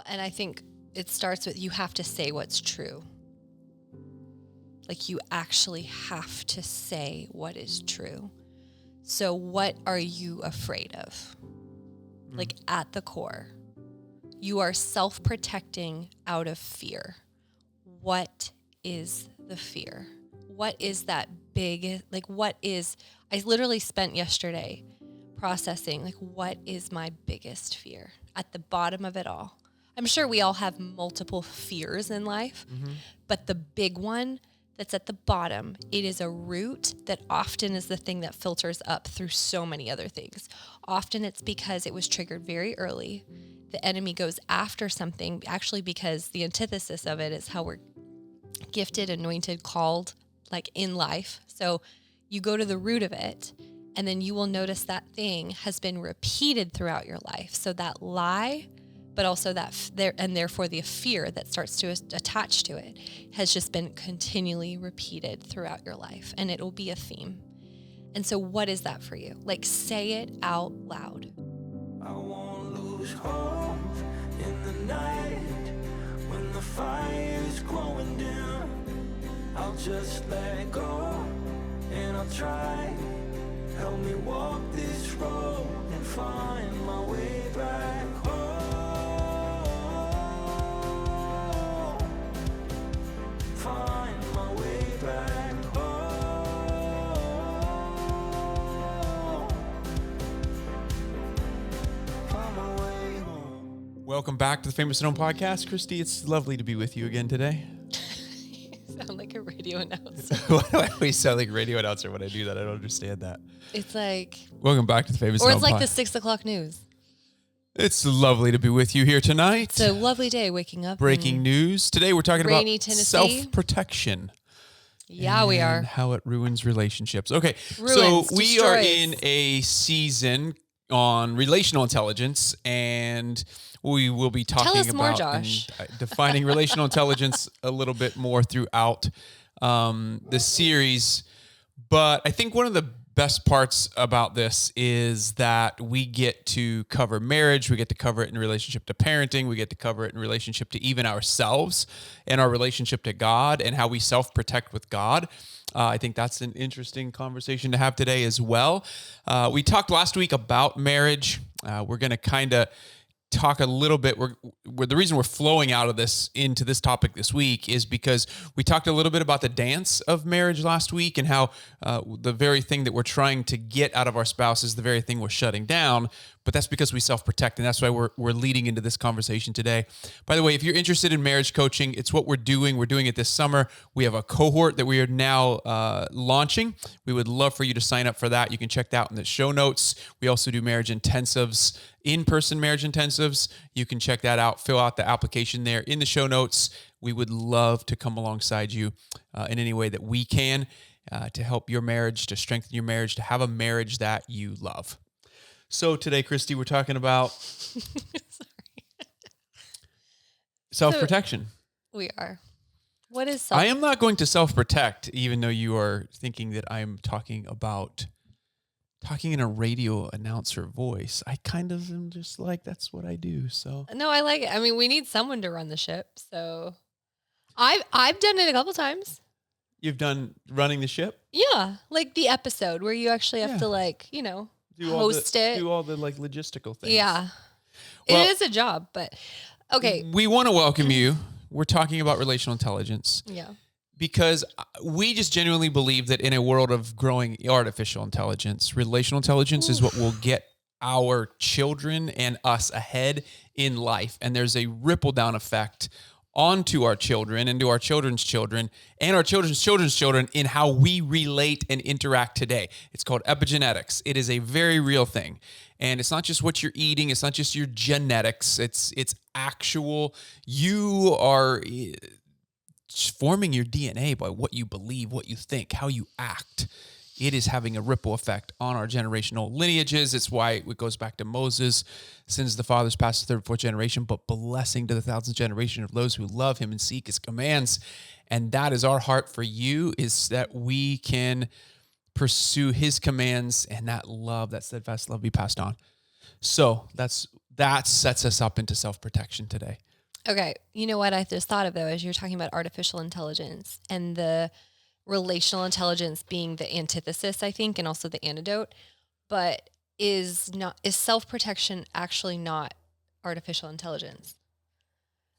Well, and I think it starts with you have to say what's true. Like you actually have to say what is true. So what are you afraid of? Like at the core, you are self-protecting out of fear. What is the fear? What is that big, like I literally spent yesterday processing, like what is my biggest fear at the bottom of it all? I'm sure we all have multiple fears in life, but the big one that's at the bottom, it is a root that often is the thing that filters up through so many other things. Often it's because it was triggered very early. The enemy goes after something, actually because the antithesis of it is how we're gifted, anointed, called, like in life. So you go to the root of it, and then you will notice that thing has been repeated throughout your life. So that lie, but also and therefore the fear that starts to attach to it has just been continually repeated throughout your life, and it will be a theme. And so what is that for you? Like, say it out loud. I won't lose hope in the night when the fire's glowing dim. I'll just let go and I'll try. Help me walk this road and find my way back home. Find my way back home. Find my way home. Welcome back to the Famous Known Podcast. Christi, it's lovely to be with you again today. You sound like a radio announcer. Why do I always sound like a radio announcer when I do that? I don't understand that. It's like, Welcome back to the Famous or Known it's like Podcast. the 6 o'clock news. It's lovely to be with you here tonight. It's a lovely day waking up. Breaking news. Today we're talking about Rainy Tennessee. self-protection. Yeah, we are. And how it ruins relationships. Okay, Ruins, so we are destroys. in a season on relational intelligence, and we will be talking us more, about Josh. defining relational intelligence a little bit more throughout the series. But I think one of the best parts about this is that we get to cover marriage. We get to cover it in relationship to parenting. We get to cover it in relationship to even ourselves and our relationship to God and how we self-protect with God. I think that's an interesting conversation to have today as well. We talked last week about marriage. We're going to kind of talk a little bit. The reason we're flowing out of this into this topic this week is because we talked a little bit about the dance of marriage last week and how the very thing that we're trying to get out of our spouse is the very thing we're shutting down. But that's because we self-protect, and that's why we're leading into this conversation today. By the way, if you're interested in marriage coaching, it's what we're doing. We're doing it this summer. We have a cohort that we are now launching. We would love for you to sign up for that. You can check that out in the show notes. We also do marriage intensives, in-person marriage intensives. You can check that out. Fill out the application there in the show notes. We would love to come alongside you in any way that we can to help your marriage, to strengthen your marriage, to have a marriage that you love. So today, Christi, we're talking about self-protection. We are. What is I am not going to self-protect, even though you are thinking that I'm talking in a radio announcer voice. I kind of am just like, that's what I do. So No, I like it. I mean, we need someone to run the ship. So I've done it a couple times. You've done running the ship? Yeah. Like the episode where you actually have to host it. Do all the logistical things. Yeah. Well, it is a job, but okay. We want to welcome you. We're talking about relational intelligence. Yeah. Because we just genuinely believe that in a world of growing artificial intelligence, relational intelligence is what will get our children and us ahead in life. And there's a ripple down effect onto our children and to our children's children and our children's children's children in how we relate and interact today. It's called epigenetics. It is a very real thing. And it's not just what you're eating. It's not just your genetics. It's actual. You are forming your DNA by what you believe, what you think, how you act. It is having a ripple effect on our generational lineages. It's why it goes back to Moses, sins of the fathers past the third, fourth generation, but blessing to the thousandth generation of those who love him and seek his commands. And that is our heart for you, is that we can pursue his commands and that love, that steadfast love be passed on. So that's that sets us up into self-protection today. Okay. You know what I just thought of though, as you're talking about artificial intelligence and the relational intelligence being the antithesis, I think, and also the antidote, but is self-protection actually not artificial intelligence?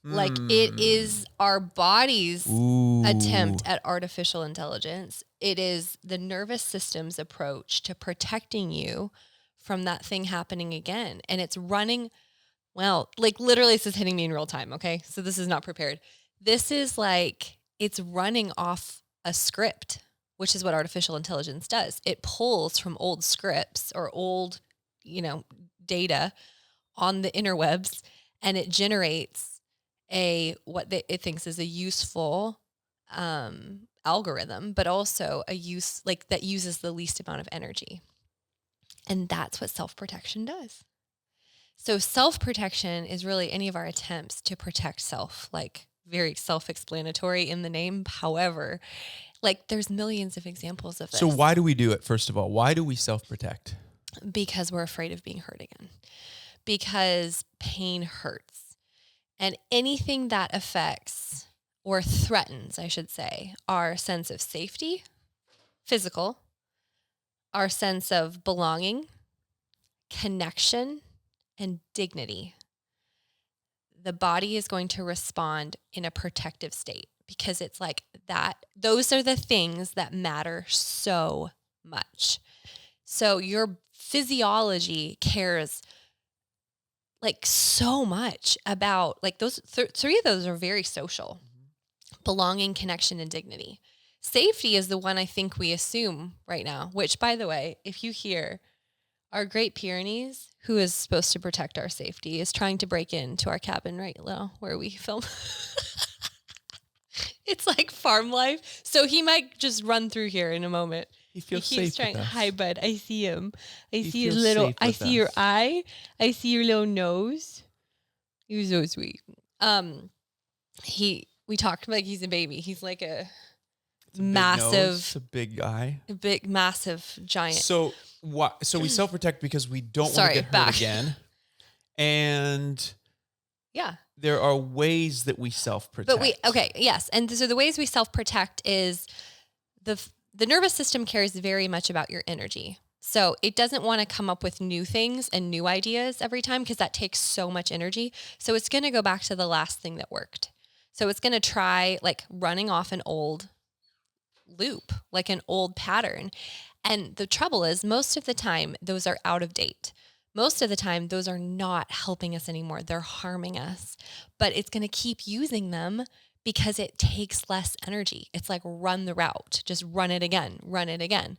Like it is our body's attempt at artificial intelligence. It is the nervous system's approach to protecting you from that thing happening again. And it's running, well, like literally this is hitting me in real time. Okay. So this is not prepared. This is like, it's running off a script, which is what artificial intelligence does. It pulls from old scripts or old, data on the interwebs, and it generates it thinks is a useful algorithm, but also that uses the least amount of energy. And that's what self-protection does. So self-protection is really any of our attempts to protect self, like very self-explanatory in the name. However, like there's millions of examples of this. So why do we do it? First of all, why do we self-protect? Because we're afraid of being hurt again. Because pain hurts. And anything that affects or threatens, I should say, our sense of safety, physical, our sense of belonging, connection, and dignity, the body is going to respond in a protective state because it's like that. Those are the things that matter so much. So your physiology cares like so much about like those three of those are very social: belonging, connection, and dignity. Safety is the one I think we assume right now, which by the way, if you hear our Great Pyrenees, who is supposed to protect our safety, is trying to break into our cabin right now where we film. It's like farm life. So he might just run through here in a moment. He feels He keeps safe with trying. us. Hi, bud. I see him. I He see his feels little. safe I with see your us. eye. I see your little nose. He was so sweet. We talked like he's a baby. He's like a massive, a big guy, massive giant. So what? So we self-protect because we don't want Sorry, to get back. hurt again, and Yeah. there are ways that we self-protect. But yes. And so the ways we self-protect is the nervous system cares very much about your energy. So it doesn't want to come up with new things and new ideas every time because that takes so much energy. So it's going to go back to the last thing that worked. So it's going to try like running off an old loop, like an old pattern. And the trouble is most of the time, those are out of date. Most of the time, those are not helping us anymore. They're harming us, but it's going to keep using them because it takes less energy. It's like run the route, just run it again, run it again.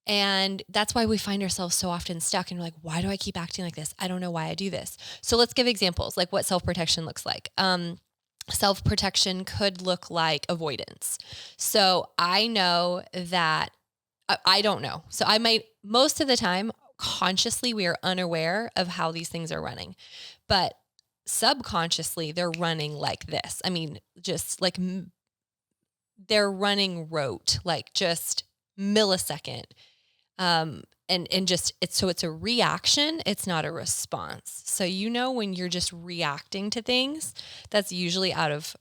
And that's why we find ourselves so often stuck and we're like, why do I keep acting like this? I don't know why I do this. So let's give examples, like what self-protection looks like. Self-protection could look like avoidance. So I know that I don't know. So most of the time, consciously, we are unaware of how these things are running, but subconsciously they're running like this. I mean, just like they're running rote, like just millisecond. And just, it's a reaction. It's not a response. So, when you're just reacting to things, that's usually out of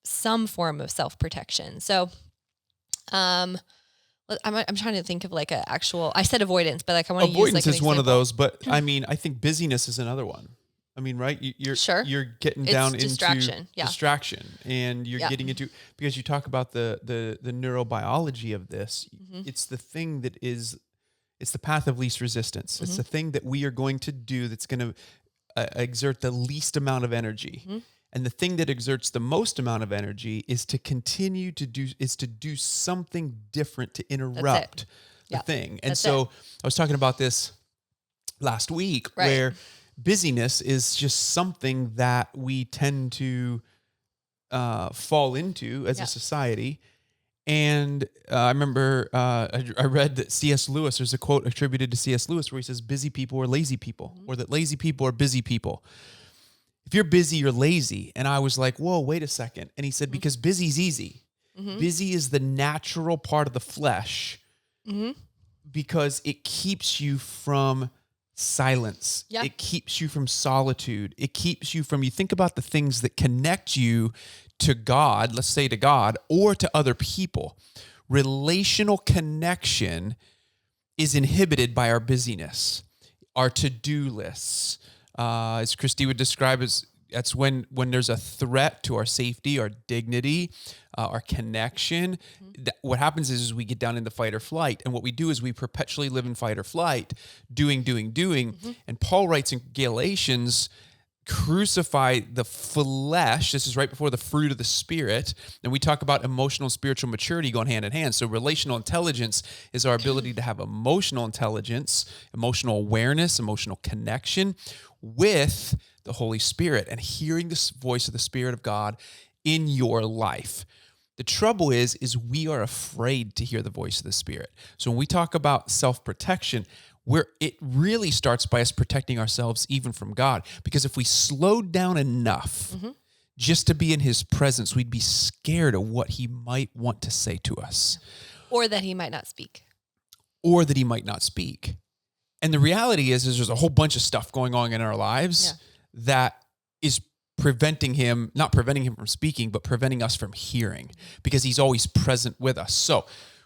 some form of self-protection. So, I'm trying to think of like I said avoidance, but like I want to use like avoidance an is one of example. those, but I mean, I think busyness is another one. I mean, right? You're getting down into distraction. Yeah. distraction, and you're getting into, because you talk about the neurobiology of this. Mm-hmm. It's the thing that is, it's the path of least resistance. Mm-hmm. It's the thing that we are going to do that's going to exert the least amount of energy. Mm-hmm. And the thing that exerts the most amount of energy is to continue to do something different to interrupt the thing. And so I was talking about this last week, where busyness is just something that we tend to fall into as a society. And I remember I read that C.S. Lewis, there's a quote attributed to C.S. Lewis where he says, busy people are lazy people, or that lazy people are busy people. If you're busy, you're lazy. And I was like, whoa, wait a second. And he said, because busy's easy. Mm-hmm. Busy is the natural part of the flesh because it keeps you from silence. Yeah. It keeps you from solitude. It keeps you from, you think about the things that connect you to God, let's say to God, or to other people. Relational connection is inhibited by our busyness, our to-do lists. As Christi would describe, as that's when there's a threat to our safety, our dignity, our connection. What happens is we get down into fight or flight. And what we do is we perpetually live in fight or flight, doing. And Paul writes in Galatians, crucify the flesh. This is right before the fruit of the Spirit. And we talk about emotional and spiritual maturity going hand in hand. So relational intelligence is our ability to have emotional intelligence, emotional awareness, emotional connection with the Holy Spirit and hearing the voice of the Spirit of God in your life. The trouble is we are afraid to hear the voice of the Spirit. So when we talk about self-protection, it really starts by us protecting ourselves even from God. Because if we slowed down enough just to be in his presence, we'd be scared of what he might want to say to us. Or that he might not speak. And the reality is there's a whole bunch of stuff going on in our lives that is not preventing him from speaking, but preventing us from hearing, because he's always present with us. So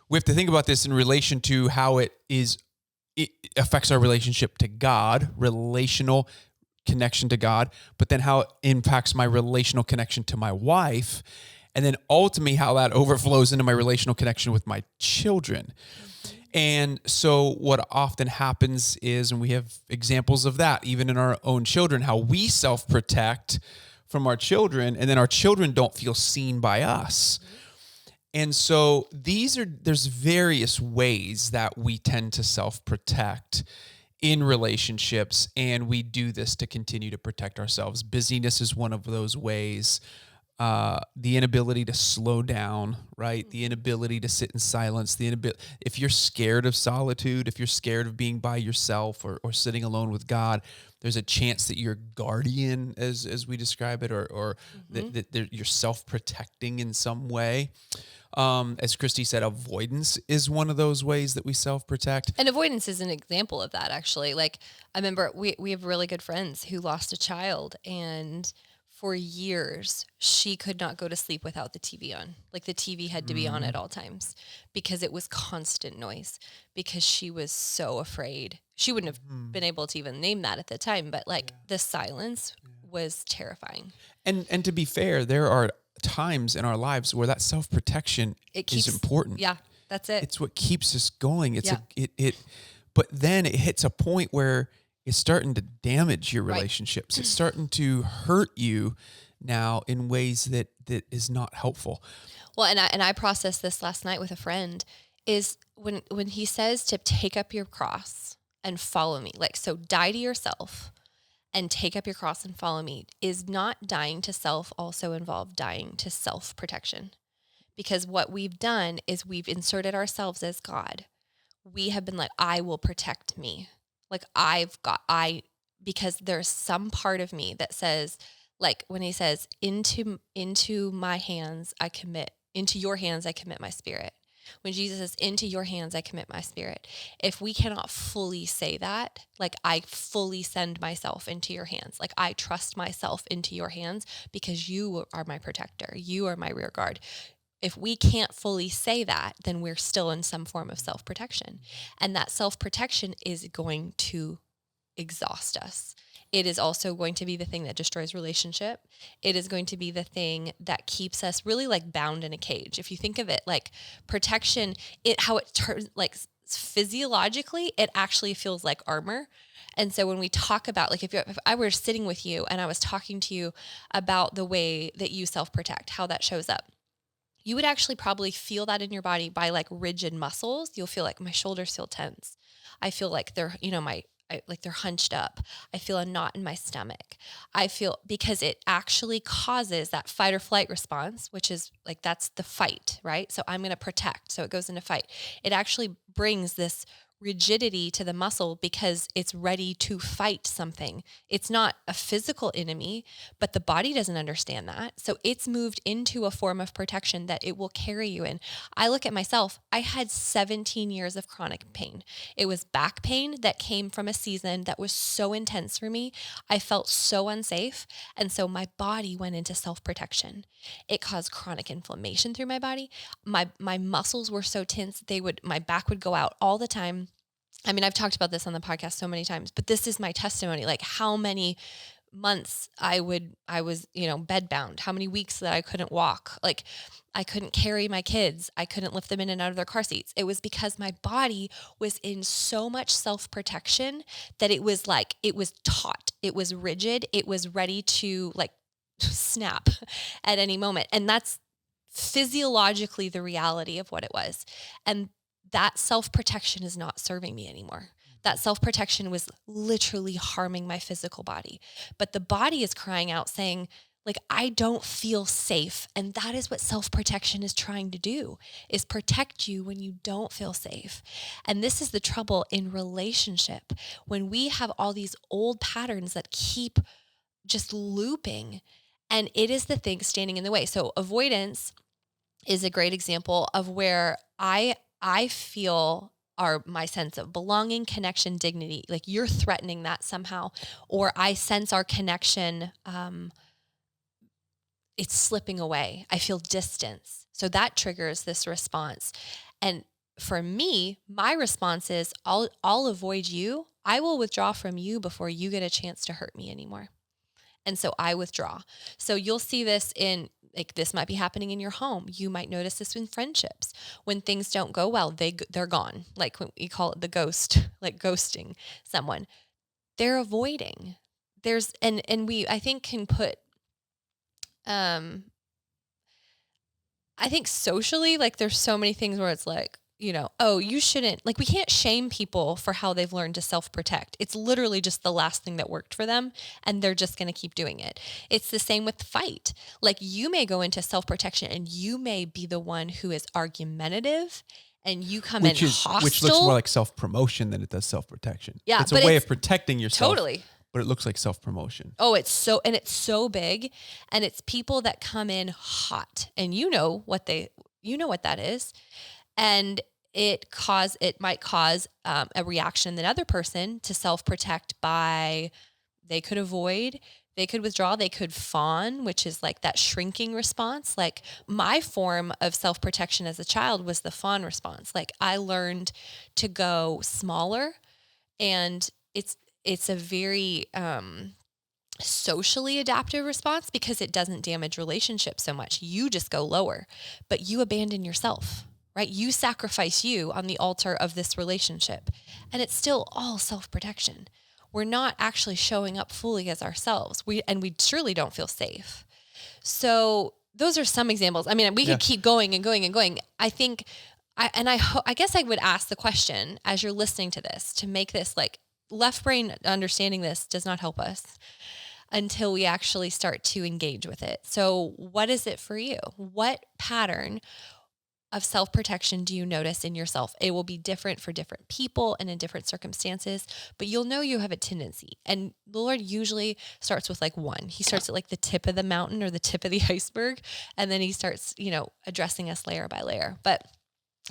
we have to think about this in relation to how it affects our relationship to God, relational connection to God, but then how it impacts my relational connection to my wife, and then ultimately how that overflows into my relational connection with my children. And so what often happens is, and we have examples of that even in our own children, how we self-protect from our children, and then our children don't feel seen by us. And so there's various ways that we tend to self-protect in relationships, and we do this to continue to protect ourselves. Busyness is one of those ways. The inability to slow down, right? The inability to sit in silence, if you're scared of solitude, if you're scared of being by yourself or sitting alone with God, there's a chance that your guardian, as we describe it, or that you're self-protecting in some way. As Christi said, avoidance is one of those ways that we self-protect. And avoidance is an example of that, actually. Like, I remember we have really good friends who lost a child, and for years, she could not go to sleep without the TV on. Like, the TV had to be on at all times because it was constant noise, because she was so afraid. She wouldn't have been able to even name that at the time, but the silence was terrifying. And to be fair, there are times in our lives where that self-protection is important. Yeah, that's it. It's what keeps us going. But then it hits a point where it's starting to damage your relationships. It's starting to hurt you now in ways that is not helpful. Well, and I processed this last night with a friend, is when he says to take up your cross and follow me, so die to yourself and take up your cross and follow me, is not dying to self also involve dying to self-protection? Because what we've done is we've inserted ourselves as God. We have been like, I will protect me. Because there's some part of me that says, when he says, into my hands I commit, into your hands I commit my spirit. When Jesus says, into your hands I commit my spirit. If we cannot fully say that, I fully send myself into your hands. I trust myself into your hands because you are my protector. You are my rear guard. If we can't fully say that, then we're still in some form of self-protection. And that self-protection is going to exhaust us. It is also going to be the thing that destroys relationship. It is going to be the thing that keeps us really bound in a cage. If you think of it protection, how it turns, physiologically, it actually feels like armor. And so when we talk about, if I were sitting with you and I was talking to you about the way that you self-protect, how that shows up, you would actually probably feel that in your body by rigid muscles. You'll feel my shoulders feel tense. I feel like they're, they're hunched up. I feel a knot in my stomach. Because it actually causes that fight or flight response, which is that's the fight, right? So I'm going to protect. So it goes into fight. It actually brings this rigidity to the muscle because it's ready to fight something. It's not a physical enemy, but the body doesn't understand that. So it's moved into a form of protection that it will carry you in. I look at myself, I had 17 years of chronic pain. It was back pain that came from a season that was so intense for me. I felt so unsafe. And so my body went into self-protection. It caused chronic inflammation through my body. My muscles were so tense, my back would go out all the time. I mean, I've talked about this on the podcast so many times, but this is my testimony, like how many months I was, bedbound, how many weeks that I couldn't walk. Like I couldn't carry my kids. I couldn't lift them in and out of their car seats. It was because my body was in so much self-protection that it was taut. It was rigid. It was ready to like snap at any moment. And that's physiologically the reality of what it was. And that self-protection is not serving me anymore. That self-protection was literally harming my physical body. But the body is crying out saying, like, I don't feel safe. And that is what self-protection is trying to do, is protect you when you don't feel safe. And this is the trouble in relationship. When we have all these old patterns that keep just looping, and it is the thing standing in the way. So avoidance is a great example of where I feel my sense of belonging, connection, dignity, like you're threatening that somehow, or I sense our connection, it's slipping away. I feel distance. So that triggers this response. And for me, my response is I'll avoid you. I will withdraw from you before you get a chance to hurt me anymore. And so I withdraw. So you'll see this this might be happening in your home. You might notice this in friendships. When things don't go well, they're gone. Like when we call it the ghost, like ghosting someone. They're avoiding. I think can put, I think socially, like there's so many things where it's like, oh, you shouldn't, like we can't shame people for how they've learned to self-protect. It's literally just the last thing that worked for them and they're just going to keep doing it. It's the same with fight. Like you may go into self-protection and you may be the one who is argumentative and you come in hostile. Which looks more like self-promotion than it does self-protection. Yeah, it's a way of protecting yourself. Totally. But it looks like self-promotion. Oh, it's so big, and it's people that come in hot, and you know what that is. And it might cause a reaction in the other person to self-protect by, they could avoid, they could withdraw, they could fawn, which is like that shrinking response. Like my form of self-protection as a child was the fawn response. Like I learned to go smaller, and it's a very socially adaptive response because it doesn't damage relationships so much. You just go lower, but you abandon yourself. Right? You sacrifice you on the altar of this relationship, and it's still all self-protection. We're not actually showing up fully as ourselves. We surely don't feel safe. So those are some examples. I mean, we could keep going and going and going. I think, I guess I would ask the question as you're listening to this to make this like left brain understanding this does not help us until we actually start to engage with it. So what is it for you? What pattern of self-protection do you notice in yourself? It will be different for different people and in different circumstances, but you'll know you have a tendency. And the Lord usually starts with like one. He starts at like the tip of the mountain or the tip of the iceberg, and then he starts, addressing us layer by layer. But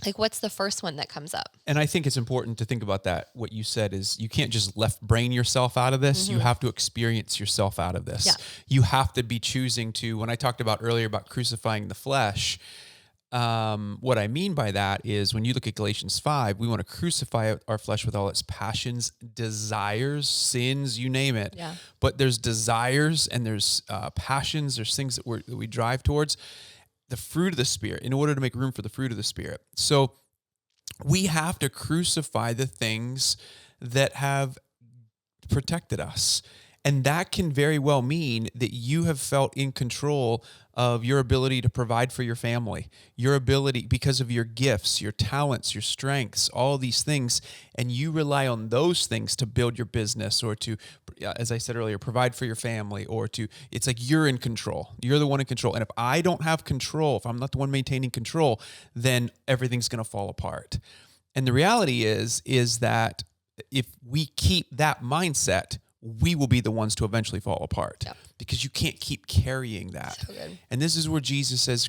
like, what's the first one that comes up? And I think it's important to think about that. What you said is you can't just left brain yourself out of this. Mm-hmm. You have to experience yourself out of this. Yeah. You have to be choosing to, when I talked about earlier about crucifying the flesh, what I mean by that is when you look at Galatians 5, we want to crucify our flesh with all its passions, desires, sins, you name it. Yeah. But there's desires and there's passions, there's things that we drive towards. The fruit of the Spirit, in order to make room for the fruit of the Spirit. So we have to crucify the things that have protected us. And that can very well mean that you have felt in control of your ability to provide for your family, your ability because of your gifts, your talents, your strengths, all these things. And you rely on those things to build your business or to, as I said earlier, provide for your family it's like you're in control. You're the one in control. And if I don't have control, if I'm not the one maintaining control, then everything's going to fall apart. And the reality is that if we keep that mindset, we will be the ones to eventually fall apart because you can't keep carrying that. So good. And this is where Jesus says,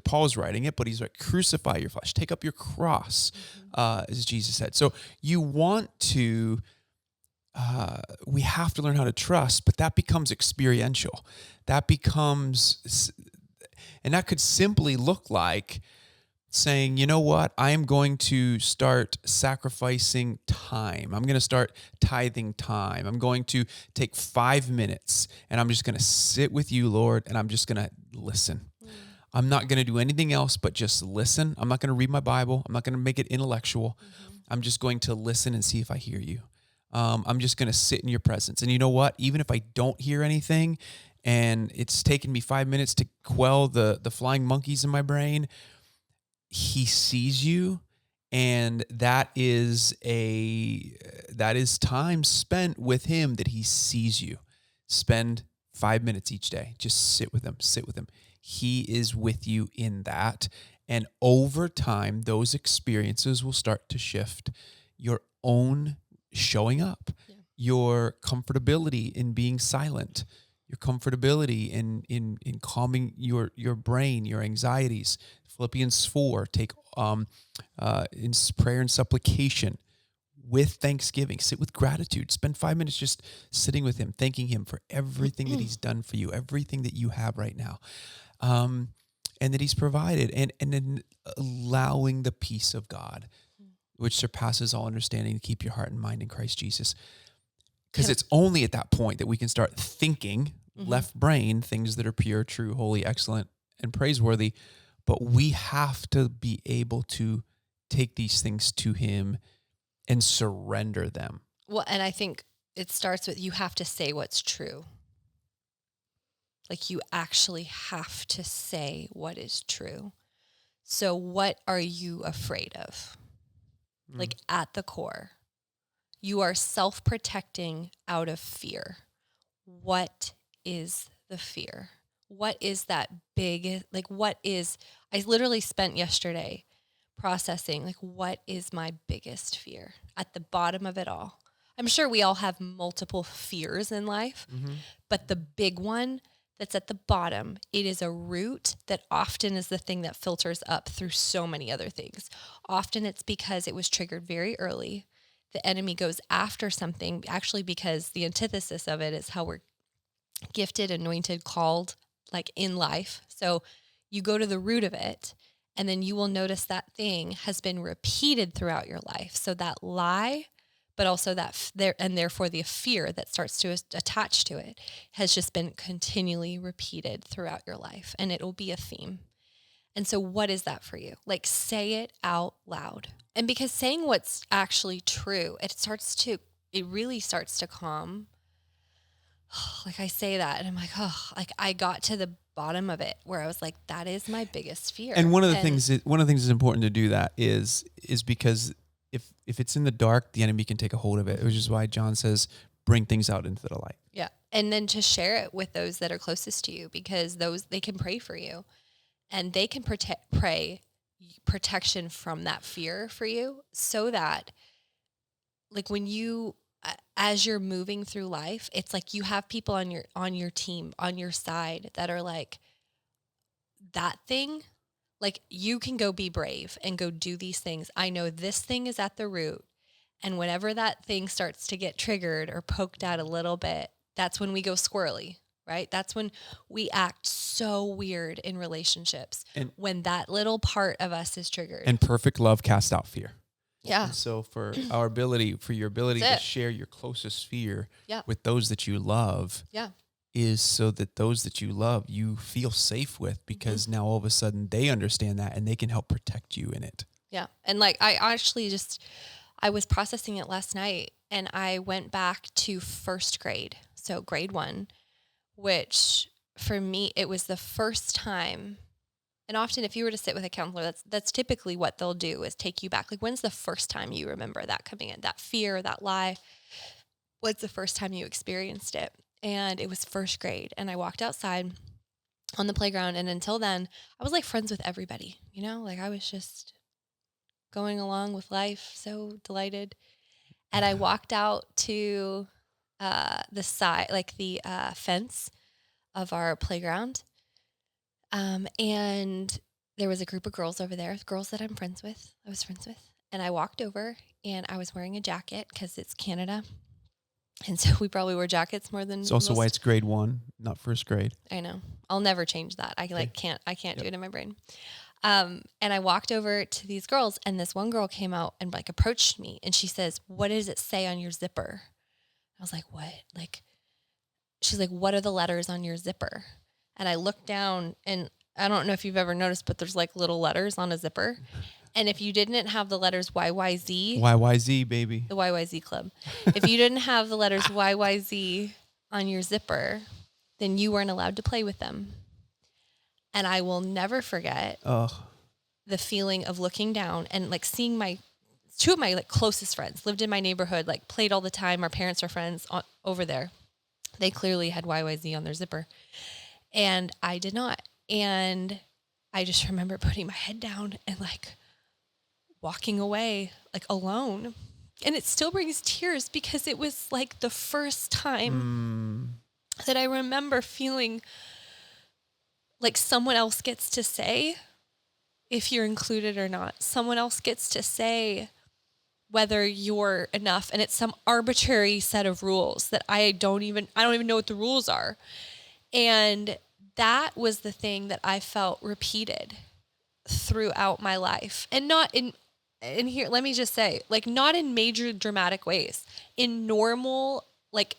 Paul's writing it, but he's like, crucify your flesh, take up your cross, as Jesus said. So you want to, we have to learn how to trust, but that becomes experiential. That becomes, and that could simply look like saying, you know what, I am going to start sacrificing time. I'm going to start tithing time. I'm going to take 5 minutes and I'm just going to sit with you, Lord, and I'm just going to listen. I'm not going to do anything else but just listen. I'm not going to read my Bible. I'm not going to make it intellectual. I'm just going to listen and see if I hear you. I'm just going to sit in your presence. And you know what? Even if I don't hear anything and it's taken me 5 minutes to quell the flying monkeys in my brain, he sees you, and that is time spent with him that he sees you. Spend 5 minutes each day. Just sit with him. He is with you in that. And over time, those experiences will start to shift your own showing up, your comfortability in being silent, your comfortability in calming your brain, your anxieties. Philippians 4, take in prayer and supplication with thanksgiving. Sit with gratitude. Spend 5 minutes just sitting with him, thanking him for everything that he's done for you, everything that you have right now, and that he's provided, and then allowing the peace of God, which surpasses all understanding, to keep your heart and mind in Christ Jesus. Because it's only at that point that we can start thinking left brain things that are pure, true, holy, excellent, and praiseworthy. But we have to be able to take these things to him and surrender them. Well, and I think it starts with, you have to say what's true. Like, you actually have to say what is true. So what are you afraid of? Like, at the core, you are self-protecting out of fear. What is the fear? What is that big, like, I literally spent yesterday processing, like, what is my biggest fear at the bottom of it all? I'm sure we all have multiple fears in life, but the big one that's at the bottom, it is a root that often is the thing that filters up through so many other things. Often it's because it was triggered very early. The enemy goes after something, actually, because the antithesis of it is how we're gifted, anointed, called, like, in life. So you go to the root of it, and then you will notice that thing has been repeated throughout your life. So that lie, but also and therefore the fear that starts to attach to it, has just been continually repeated throughout your life, and it will be a theme. And so what is that for you? Like, say it out loud. And because saying what's actually true, it really starts to calm. Like, I say that and I'm like, like, I got to the bottom of it where I was like, that is my biggest fear. And one of the things that's important to do that is because if it's in the dark, the enemy can take a hold of it, which is why John says, bring things out into the light. Yeah. And then to share it with those that are closest to you, because they can pray for you, and they can pray protection from that fear for you, so that, like, when you, as you're moving through life, it's like you have people on your team, on your side, that are like, that thing, like, you can go be brave and go do these things. I know this thing is at the root. And whenever that thing starts to get triggered or poked out a little bit, that's when we go squirrely, right? That's when we act so weird in relationships, and when that little part of us is triggered. And perfect love casts out fear. Yeah. And so for your ability to share your closest fear with those that you love is so that those that you love, you feel safe with, because now all of a sudden they understand that and they can help protect you in it. Yeah. And, like, I was processing it last night, and I went back to first grade. So grade 1, which for me, it was the first time. And often if you were to sit with a counselor, that's typically what they'll do, is take you back. Like, when's the first time you remember that coming in, that fear, that lie? What's the first time you experienced it? And it was first grade. And I walked outside on the playground. And until then, I was, like, friends with everybody, like, I was just going along with life, so delighted. And I walked out to the side, like the fence of our playground. And there was a group of girls over there, girls that I was friends with. And I walked over and I was wearing a jacket because it's Canada. And so we probably wear jackets more than It's also why it's grade 1, not first grade. I know. I'll never change that. I can't do it in my brain. And I walked over to these girls, and this one girl came out and like approached me, and she says, "What does it say on your zipper?" I was like, "What?" Like, she's like, "What are the letters on your zipper?" And I looked down, and I don't know if you've ever noticed, but there's like little letters on a zipper. And if you didn't have the letters YYZ, YYZ, baby. the YYZ club, if you didn't have the letters YYZ on your zipper, then you weren't allowed to play with them. And I will never forget the feeling of looking down and like seeing two of my like closest friends lived in my neighborhood, like played all the time. Our parents are friends over there. They clearly had YYZ on their zipper, and I did not. And I just remember putting my head down and like walking away like alone. And it still brings tears because it was like the first time that I remember feeling like someone else gets to say if you're included or not. Someone else gets to say whether you're enough. And it's some arbitrary set of rules that I don't even know what the rules are. And that was the thing that I felt repeated throughout my life. And not in here, let me just say, like, not in major dramatic ways, in normal, like,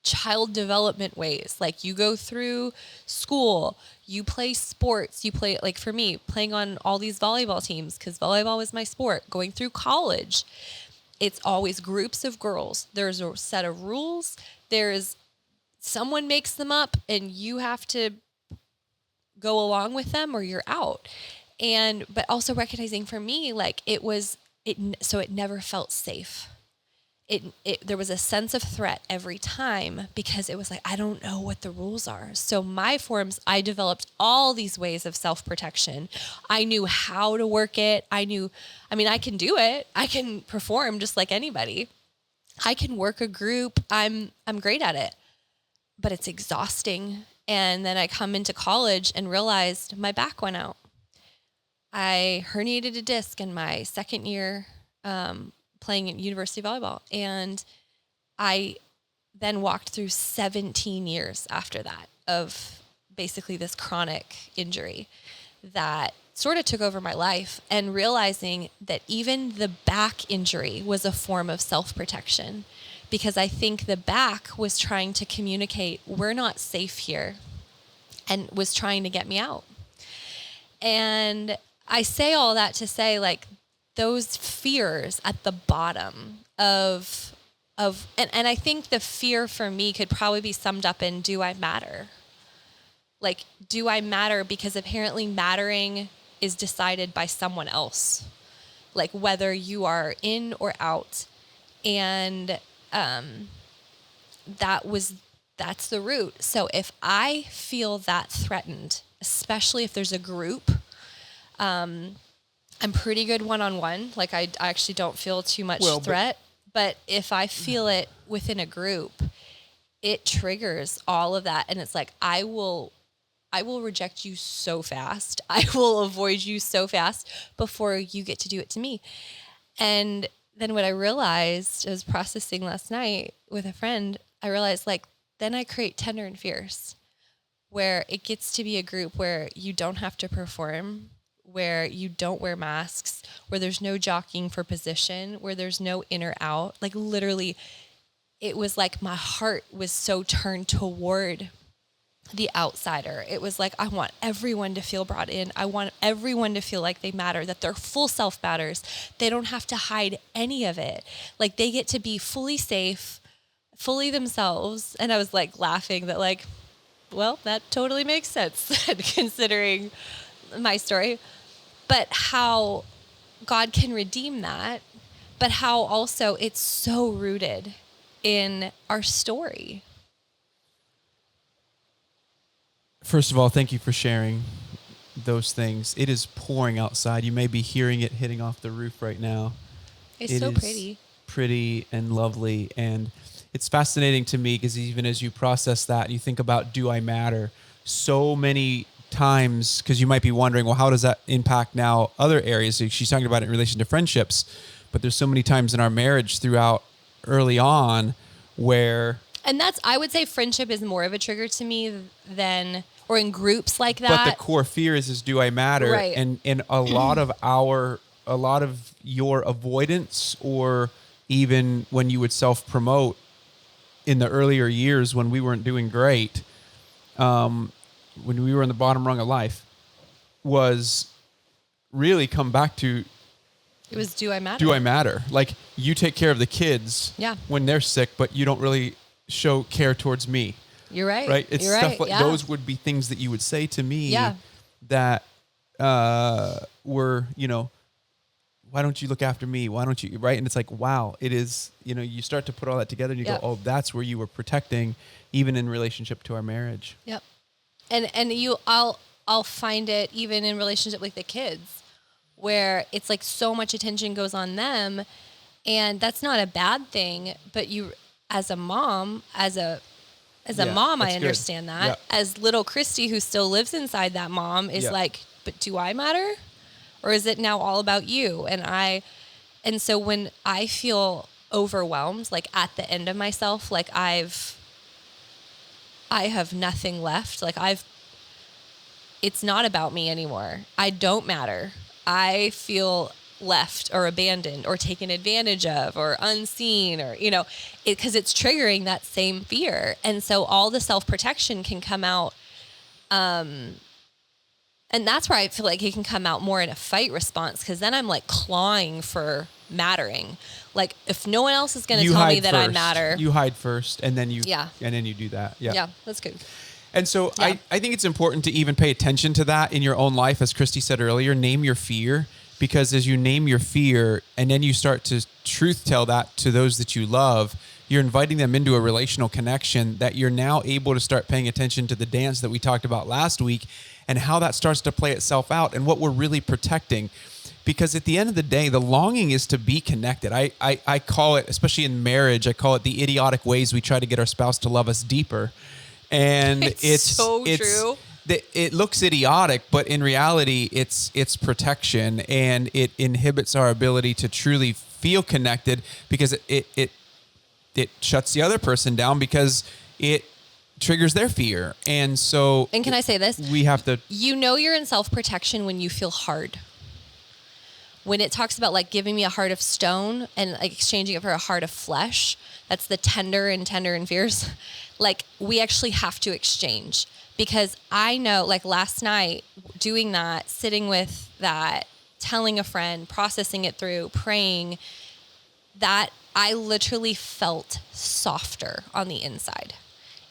child development ways. Like, you go through school, you play sports, you play, like, for me, playing on all these volleyball teams, because volleyball was my sport, going through college, it's always groups of girls. There's a set of rules. Someone makes them up, and you have to go along with them or you're out. But also recognizing for me, like so it never felt safe. There was a sense of threat every time because it was like, I don't know what the rules are. So I developed all these ways of self-protection. I knew how to work it. I can do it. I can perform just like anybody. I can work a group. I'm great at it, but it's exhausting. And then I come into college and realized my back went out. I herniated a disc in my second year playing at university volleyball. And I then walked through 17 years after that of basically this chronic injury that sort of took over my life, and realizing that even the back injury was a form of self-protection, because I think the back was trying to communicate, we're not safe here, and was trying to get me out. And I say all that to say, like, those fears at the bottom and I think the fear for me could probably be summed up in, do I matter? Like, do I matter? Because apparently mattering is decided by someone else, like whether you are in or out. And that's the root. So if I feel that threatened, especially if there's a group, I'm pretty good one-on-one. Like, I actually don't feel too much threat. But if I feel it within a group, it triggers all of that. And it's like, I will reject you so fast. I will avoid you so fast before you get to do it to me. And then what I realized, I was processing last night with a friend, I realized, like, then I create Tender and Fierce, where it gets to be a group where you don't have to perform, where you don't wear masks, where there's no jockeying for position, where there's no in or out. Like, literally, it was like my heart was so turned toward the outsider. It was like, I want everyone to feel brought in. I want everyone to feel like they matter, that their full self matters. They don't have to hide any of it. Like, they get to be fully safe, fully themselves. And I was like laughing that, like, well, that totally makes sense considering my story. But how God can redeem that, but how also it's so rooted in our story. First of all, thank you for sharing those things. It is pouring outside. You may be hearing it hitting off the roof right now. It's so pretty. Pretty and lovely. And it's fascinating to me because even as you process that, you think about, do I matter? So many times, because you might be wondering, well, how does that impact now other areas? So she's talking about it in relation to friendships, but there's so many times in our marriage throughout early on where... And I would say friendship is more of a trigger to me than, or in groups like that. But the core fear is do I matter? Right. And a lot of your avoidance, or even when you would self-promote in the earlier years when we weren't doing great, when we were in the bottom rung of life, was really come back to, it was, do I matter? Do I matter? Like, you take care of the kids when they're sick, but you don't really show care towards me. You're right. Right? It's You're stuff right. like those would be things that you would say to me that were, why don't you look after me? Why don't you, right? And it's like, wow, it is, you start to put all that together and you go, oh, that's where you were protecting, even in relationship to our marriage. Yep. And I'll find it even in relationship with the kids, where it's like so much attention goes on them, and that's not a bad thing, but you, as a mom, mom, I understand that. Yeah. As little Christi, who still lives inside that mom, is like, but do I matter? Or is it now all about you? And so when I feel overwhelmed, like at the end of myself, like I have nothing left. Like it's not about me anymore. I don't matter. I feel left or abandoned or taken advantage of or unseen, or, because it's triggering that same fear. And so all the self-protection can come out. And that's where I feel like it can come out more in a fight response, because then I'm like clawing for mattering. Like, if no one else is going to tell me that I matter. You hide first, and then you do that. Yeah. Yeah, that's good. And so I think it's important to even pay attention to that in your own life. As Christi said earlier, name your fear, because as you name your fear and then you start to truth tell that to those that you love, you're inviting them into a relational connection that you're now able to start paying attention to the dance that we talked about last week and how that starts to play itself out and what we're really protecting. Because at the end of the day, the longing is to be connected. I call it, especially in marriage, I call it the idiotic ways we try to get our spouse to love us deeper. And it's so true. It looks idiotic, but in reality, it's protection, and it inhibits our ability to truly feel connected, because it shuts the other person down because it triggers their fear. And so, and can I say this? We have to, you're in self-protection when you feel hard. When it talks about like giving me a heart of stone and like exchanging it for a heart of flesh, that's the tender and fierce. Like, we actually have to exchange, because I know, like last night doing that, sitting with that, telling a friend, processing it through, praying, that I literally felt softer on the inside.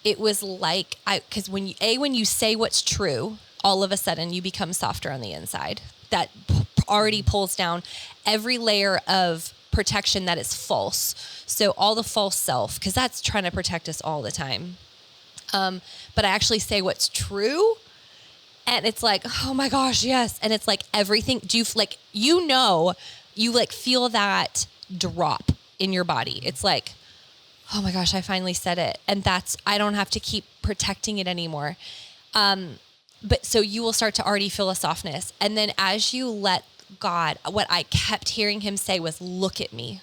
It was like, because when you say what's true, all of a sudden you become softer on the inside. That already pulls down every layer of protection that is false. So all the false self, because that's trying to protect us all the time. But I actually say what's true, and it's like, oh my gosh, yes. And it's like everything. Do you like, you like feel that drop in your body? It's like, oh my gosh, I finally said it. And I don't have to keep protecting it anymore. But so you will start to already feel a softness. And then as you let God, what I kept hearing him say was, look at me,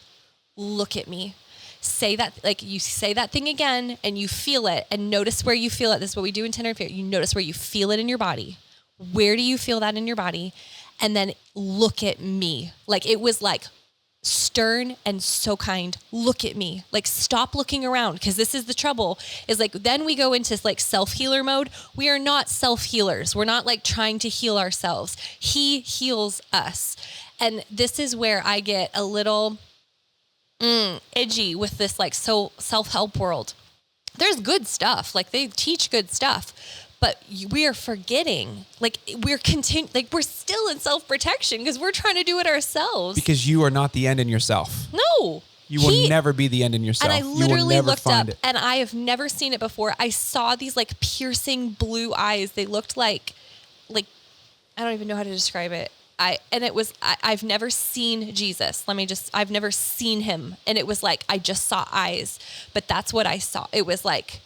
say that, like you say that thing again and you feel it, and notice where you feel it. This is what we do in Tender and Fear. You notice where you feel it in your body. Where do you feel that in your body? And then look at me. Like, it was like stern and so kind. Look at me. Like, stop looking around, because this is the trouble, is like, then we go into like self-healer mode. We are not self-healers. We're not like trying to heal ourselves. He heals us. And this is where I get a little edgy with this like so self-help world. There's good stuff. Like, they teach good stuff, but we are forgetting, like we're still in self-protection because we're trying to do it ourselves. Because you are not the end in yourself. No. You will never be the end in yourself. And I literally looked up, and I have never seen it before. I saw these like piercing blue eyes. They looked like I don't even know how to describe it. I've never seen Jesus. I've never seen him. And it was like, I just saw eyes, but that's what I saw. It was like,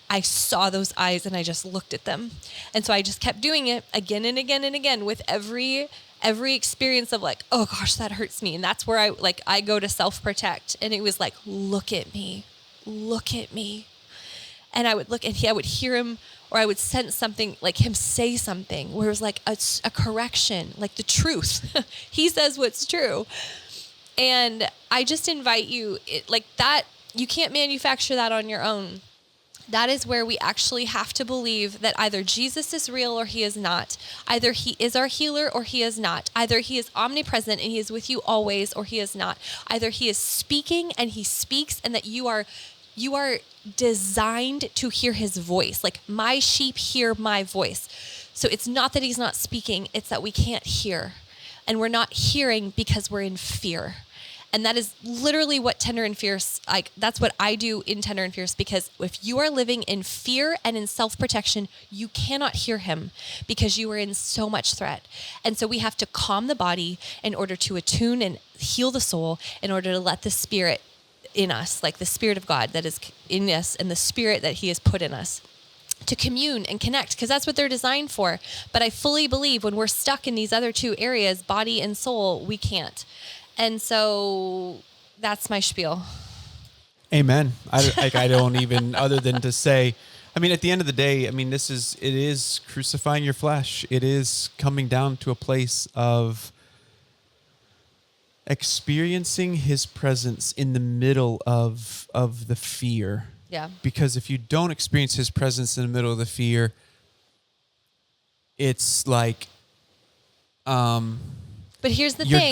I saw those eyes and I just looked at them. And so I just kept doing it again and again and again with every experience of like, oh gosh, that hurts me. And that's where I go to self-protect. And it was like, look at me. And I would look and I would hear him, or I would sense something, like him say something where it was like a correction, like the truth. He says what's true. And I just invite you, like that, you can't manufacture that on your own. That is where we actually have to believe that either Jesus is real or he is not. Either he is our healer or he is not. Either he is omnipresent and he is with you always or he is not. Either he is speaking and he speaks and that you are designed to hear his voice. Like my sheep hear my voice. So it's not that he's not speaking, it's that we can't hear. And we're not hearing because we're in fear. And that is literally what Tender and Fierce, like that's what I do in Tender and Fierce, because if you are living in fear and in self-protection, you cannot hear him because you are in so much threat. And so we have to calm the body in order to attune and heal the soul, in order to let the spirit in us, like the Spirit of God that is in us and the spirit that he has put in us, to commune and connect, because that's what they're designed for. But I fully believe when we're stuck in these other two areas, body and soul, we can't. And so that's my spiel. Amen. I don't even, other than to say, I mean, at the end of the day, I mean, it is crucifying your flesh. It is coming down to a place of experiencing his presence in the middle of the fear. Yeah. Because if you don't experience his presence in the middle of the fear, it's like, but here's the thing.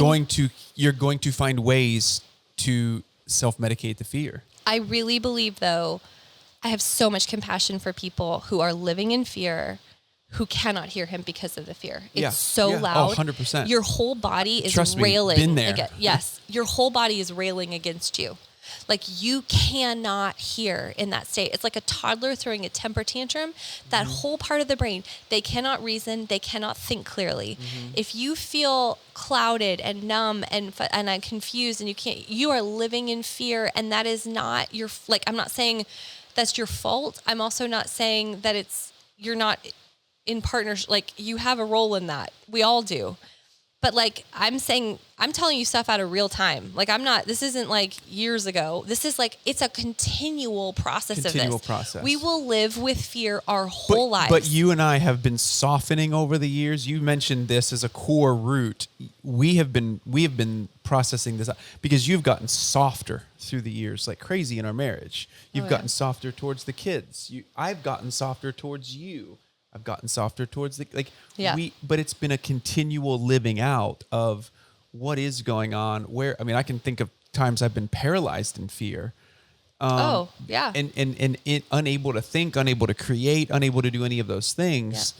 You're going to find ways to self-medicate the fear. I really believe, though, I have so much compassion for people who are living in fear, who cannot hear him because of the fear. It's so loud. 100%. Your whole body is Trust me, railing. been there. Yes. Your whole body is railing against you. Like you cannot hear in that state. It's like a toddler throwing a temper tantrum. That whole part of the brain, they cannot reason. They cannot think clearly. If you feel clouded and numb and confused and you are living in fear, and that is not your, like, I'm not saying that's your fault. I'm also not saying that you're not in partnership. Like you have a role in that. We all do. But like I'm saying, I'm telling you stuff out of real time. Like this isn't like years ago. This is like, it's a continual process of this. We will live with fear our whole lives. But you and I have been softening over the years. You mentioned this as a core root. We have been processing this because you've gotten softer through the years like crazy in our marriage. You've gotten softer towards the kids. I've gotten softer towards you. I've gotten softer towards but it's been a continual living out of what is going on. I can think of times I've been paralyzed in fear. And unable to think, unable to create, unable to do any of those things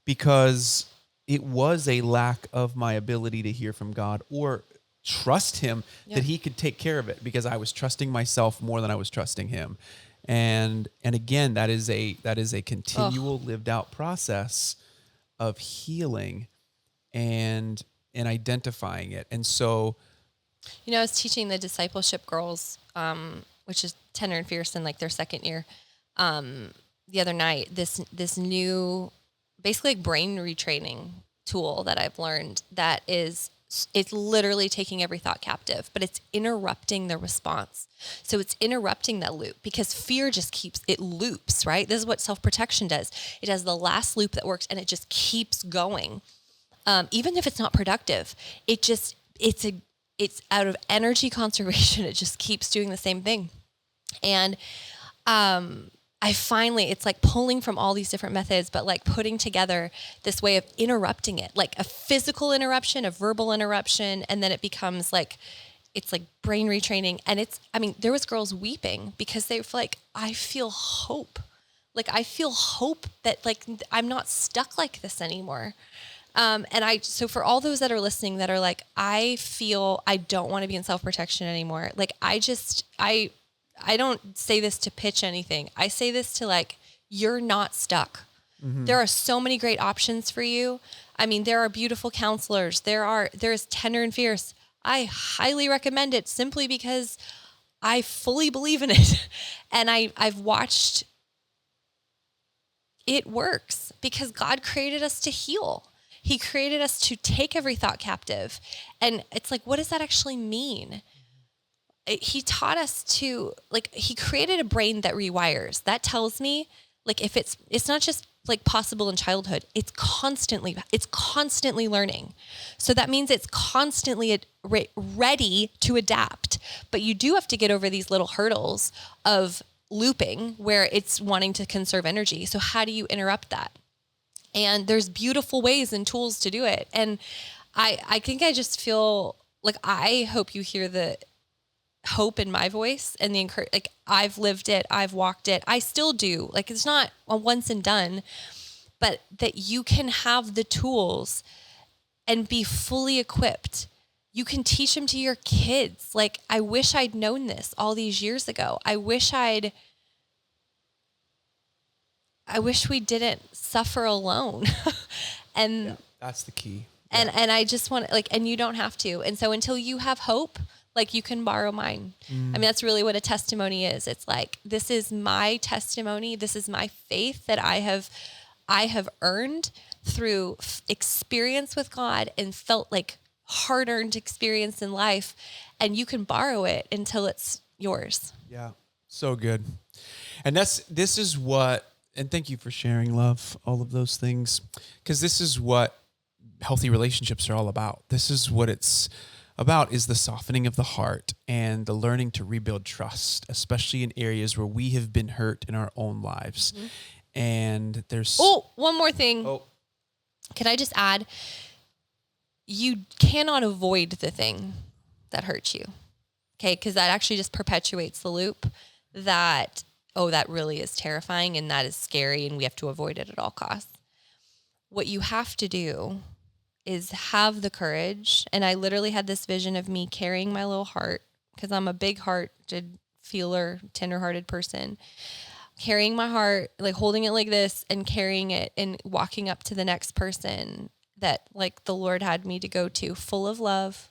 because it was a lack of my ability to hear from God or trust him that he could take care of it, because I was trusting myself more than I was trusting him. And again, that is a continual lived out process of healing and identifying it. And so, I was teaching the discipleship girls, which is Tender and Fierce in like their second year, the other night, this new, basically like brain retraining tool that I've learned that it's literally taking every thought captive, but it's interrupting the response. So it's interrupting that loop, because fear just it loops, right? This is what self-protection does. It has the last loop that works and it just keeps going. Even if it's not productive, it's out of energy conservation. It just keeps doing the same thing. And, it's like pulling from all these different methods, but like putting together this way of interrupting it, like a physical interruption, a verbal interruption. And then it becomes like, it's like brain retraining. And there was girls weeping because they were like, I feel hope. Like, I feel hope that like, I'm not stuck like this anymore. So for all those that are listening that are like, I feel I don't want to be in self-protection anymore. Like, I don't say this to pitch anything. I say this to like, you're not stuck. There are so many great options for you. I mean, there are beautiful counselors. There's Tender and Fierce. I highly recommend it simply because I fully believe in it. And I've watched it works because God created us to heal. He created us to take every thought captive. And it's like, what does that actually mean? He taught us to, like, he created a brain that rewires. That tells me, like, if it's not just like possible in childhood, it's constantly learning. So that means it's constantly ready to adapt. But you do have to get over these little hurdles of looping where it's wanting to conserve energy. So how do you interrupt that? And there's beautiful ways and tools to do it. And I think I just feel like, I hope you hear the hope in my voice and the encourage. Like, I've lived it, I've walked it, I still do. Like, it's not a once and done, but that you can have the tools and be fully equipped. You can teach them to your kids. Like, I wish I'd known this all these years ago. I wish we didn't suffer alone. And that's the key. And I just want to, like, and you don't have to. And so until you have hope, like, you can borrow mine. I mean, that's really what a testimony is. It's like, this is my testimony. This is my faith that I have earned through experience with God and felt like hard-earned experience in life. And you can borrow it until it's yours. Yeah. So good. And this is what, and thank you for sharing, love, all of those things, because this is what healthy relationships are all about. This is what it's about, is the softening of the heart and the learning to rebuild trust, especially in areas where we have been hurt in our own lives. And there's... Oh, one more thing. Can I just add? You cannot avoid the thing that hurts you. Okay? Because that actually just perpetuates the loop that, that really is terrifying and that is scary and we have to avoid it at all costs. What you have to do is have the courage. And I literally had this vision of me carrying my little heart, because I'm a big-hearted feeler, tender-hearted person, carrying my heart, like holding it like this and carrying it and walking up to the next person that, like, the Lord had me to go to, full of love.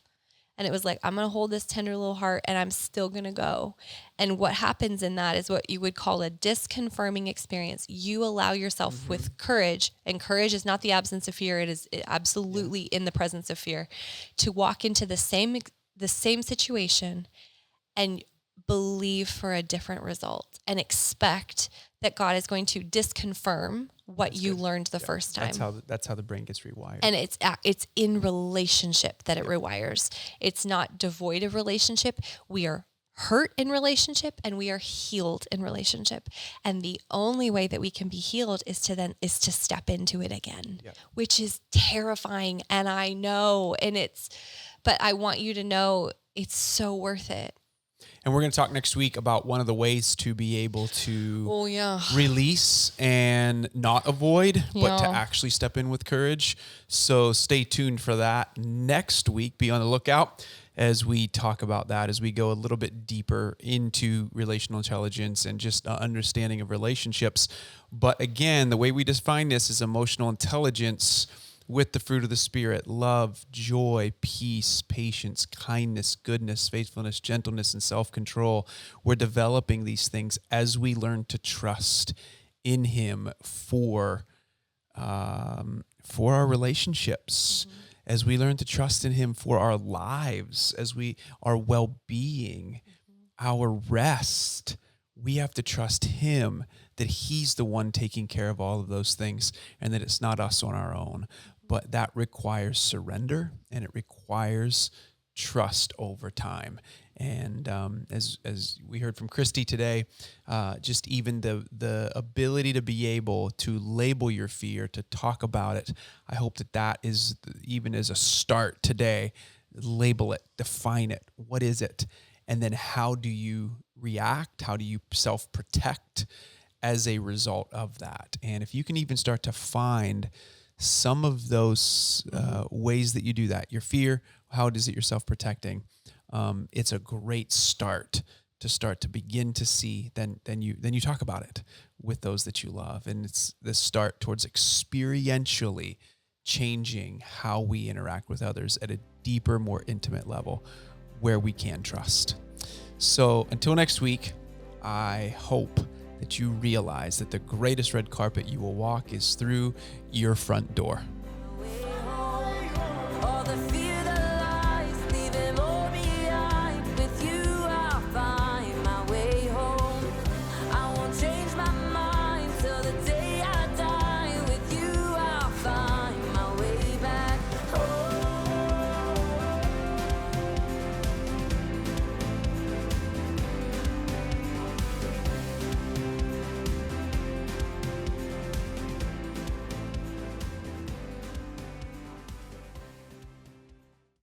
And it was like, I'm going to hold this tender little heart and I'm still going to go. And what happens in that is what you would call a disconfirming experience. You allow yourself with courage, and courage is not the absence of fear. It is absolutely in the presence of fear, to walk into the same situation and believe for a different result and expect that God is going to disconfirm what you learned the first time. That's how the brain gets rewired. And it's in relationship that it rewires. It's not devoid of relationship. We are hurt in relationship and we are healed in relationship. And the only way that we can be healed is to step into it again, which is terrifying. And I know, but I want you to know it's so worth it. And we're going to talk next week about one of the ways to be able to release and not avoid, but to actually step in with courage. So stay tuned for that next week. Be on the lookout as we talk about that, as we go a little bit deeper into relational intelligence and just understanding of relationships. But again, the way we define this is emotional intelligence with the fruit of the Spirit: love, joy, peace, patience, kindness, goodness, faithfulness, gentleness, and self-control. We're developing these things as we learn to trust in Him for our relationships, as we learn to trust in Him for our lives, our well-being, our rest. We have to trust Him that He's the one taking care of all of those things, and that it's not us on our own. But that requires surrender, and it requires trust over time. And as we heard from Christi today, just even the ability to be able to label your fear, to talk about it, I hope that is, even as a start today, label it, define it. What is it? And then how do you react? How do you self-protect as a result of that? And if you can even start to find some of those ways that you do that, your fear, how is it you're self-protecting? It's a great start to begin to see. Then you talk about it with those that you love. And it's the start towards experientially changing how we interact with others at a deeper, more intimate level where we can trust. So until next week, I hope that you realize that the greatest red carpet you will walk is through your front door. All the